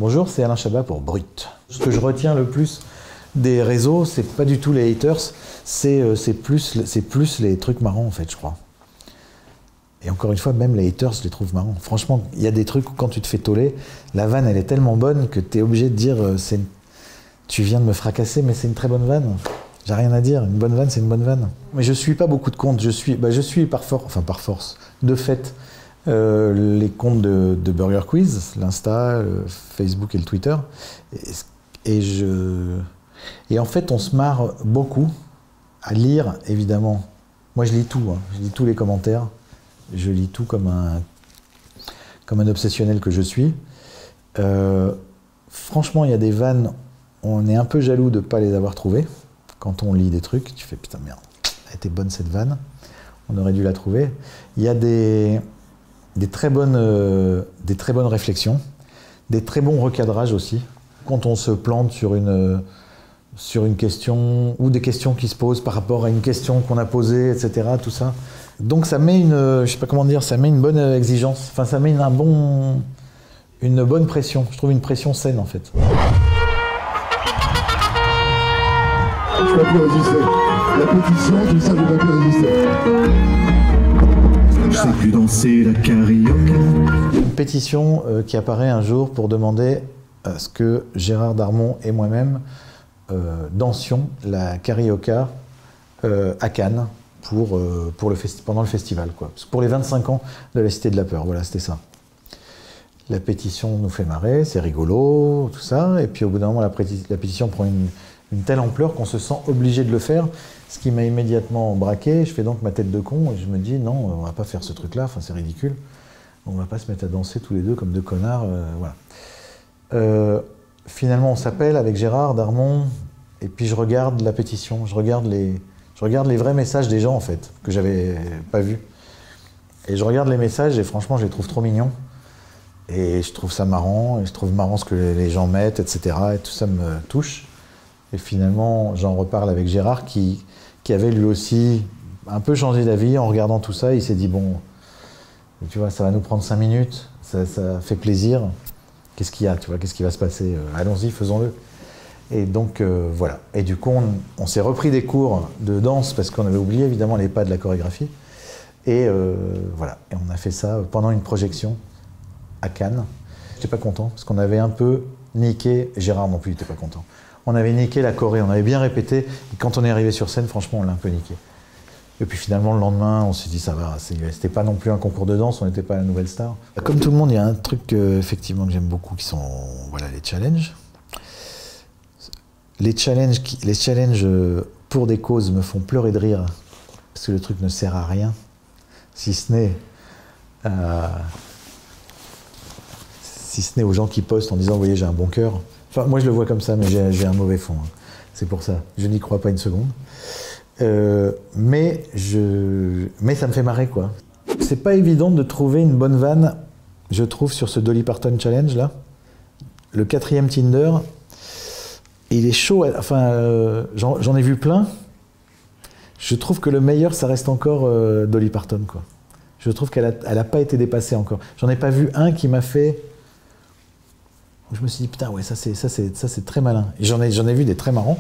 Bonjour, c'est Alain Chabat pour Brut. Ce que je retiens le plus des réseaux, c'est pas du tout les haters, c'est plus les trucs marrants en fait, je crois. Et encore une fois, même les haters, je les trouve marrants. Franchement, il y a des trucs où quand tu te fais toller, la vanne elle est tellement bonne que tu es obligé de dire tu viens de me fracasser, mais c'est une très bonne vanne. J'ai rien à dire, une bonne vanne, c'est une bonne vanne. Mais je suis pas beaucoup de comptes, je suis par force, de fait, les comptes de Burger Quiz, l'Insta, le Facebook et le Twitter. Et en fait, on se marre beaucoup à lire, évidemment. Moi, je lis tout, hein. Je lis tous les commentaires. Je lis tout comme un obsessionnel que je suis. Franchement, il y a des vannes, on est un peu jaloux de ne pas les avoir trouvées. Quand on lit des trucs, tu fais putain merde, elle était bonne cette vanne, on aurait dû la trouver. Il y a des très bonnes réflexions, des très bons recadrages aussi. Quand on se plante sur une question, ou des questions qui se posent par rapport à une question qu'on a posée, etc., tout ça. Donc ça met je sais pas comment dire, ça met une bonne exigence, enfin ça met une bonne pression, je trouve une pression saine en fait. La pétition, tout ça, vous m'applaudissez. Je sais plus danser la carioca. Une pétition qui apparaît un jour pour demander à ce que Gérard Darmon et moi-même dansions la carioca à Cannes pendant le festival, quoi. Pour les 25 ans de la Cité de la Peur, voilà, c'était ça. La pétition nous fait marrer, c'est rigolo, tout ça, et puis au bout d'un moment, la pétition prend une telle ampleur qu'on se sent obligé de le faire, ce qui m'a immédiatement braqué. Je fais donc ma tête de con et je me dis non, on va pas faire ce truc-là, enfin c'est ridicule. On va pas se mettre à danser tous les deux comme deux connards, voilà. Finalement, on s'appelle avec Gérard Darmon et puis je regarde la pétition, je regarde les vrais messages des gens en fait, que j'avais pas vus. Et je regarde les messages et franchement, je les trouve trop mignons. Et je trouve ça marrant, et je trouve marrant ce que les gens mettent, etc. Et tout ça me touche. Et finalement, j'en reparle avec Gérard qui avait lui aussi un peu changé d'avis en regardant tout ça. Il s'est dit, bon, tu vois, ça va nous prendre 5 minutes, ça fait plaisir. Qu'est-ce qu'il y a, tu vois, qu'est-ce qui va se passer? Allons-y, faisons-le. Et donc, voilà. Et du coup, on s'est repris des cours de danse parce qu'on avait oublié évidemment les pas de la chorégraphie. Et voilà. Et on a fait ça pendant une projection à Cannes. J'étais pas content parce qu'on avait un peu niqué, Gérard non plus n'était pas content. On avait niqué la choré, on avait bien répété, et quand on est arrivé sur scène, franchement, on l'a un peu niqué. Et puis finalement, le lendemain, on s'est dit, ça va, c'était pas non plus un concours de danse, on n'était pas la nouvelle star. Comme tout le monde, il y a un truc effectivement que j'aime beaucoup, qui sont voilà, les challenges. Les challenges pour des causes me font pleurer de rire, parce que le truc ne sert à rien, si ce n'est aux gens qui postent en disant, vous voyez, j'ai un bon cœur. Enfin, moi je le vois comme ça, mais j'ai un mauvais fond. Hein. C'est pour ça. Je n'y crois pas une seconde. Mais ça me fait marrer, quoi. C'est pas évident de trouver une bonne vanne, je trouve, sur ce Dolly Parton Challenge, là. Le 4e Tinder, il est chaud. Enfin, j'en ai vu plein. Je trouve que le meilleur, ça reste encore Dolly Parton, quoi. Je trouve qu'elle a pas été dépassée encore. J'en ai pas vu un qui m'a fait... Je me suis dit, putain, ouais, ça c'est très malin. Et j'en ai vu des très marrants.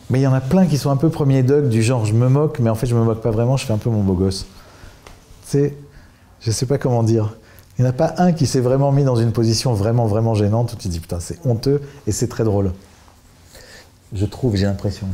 Mais il y en a plein qui sont un peu premier dog, du genre, je me moque, mais en fait, je me moque pas vraiment, je fais un peu mon beau gosse. Tu sais, je sais pas comment dire. Il n'y en a pas un qui s'est vraiment mis dans une position vraiment, vraiment gênante, où tu te dis, putain, c'est honteux, et c'est très drôle. Je trouve, j'ai l'impression.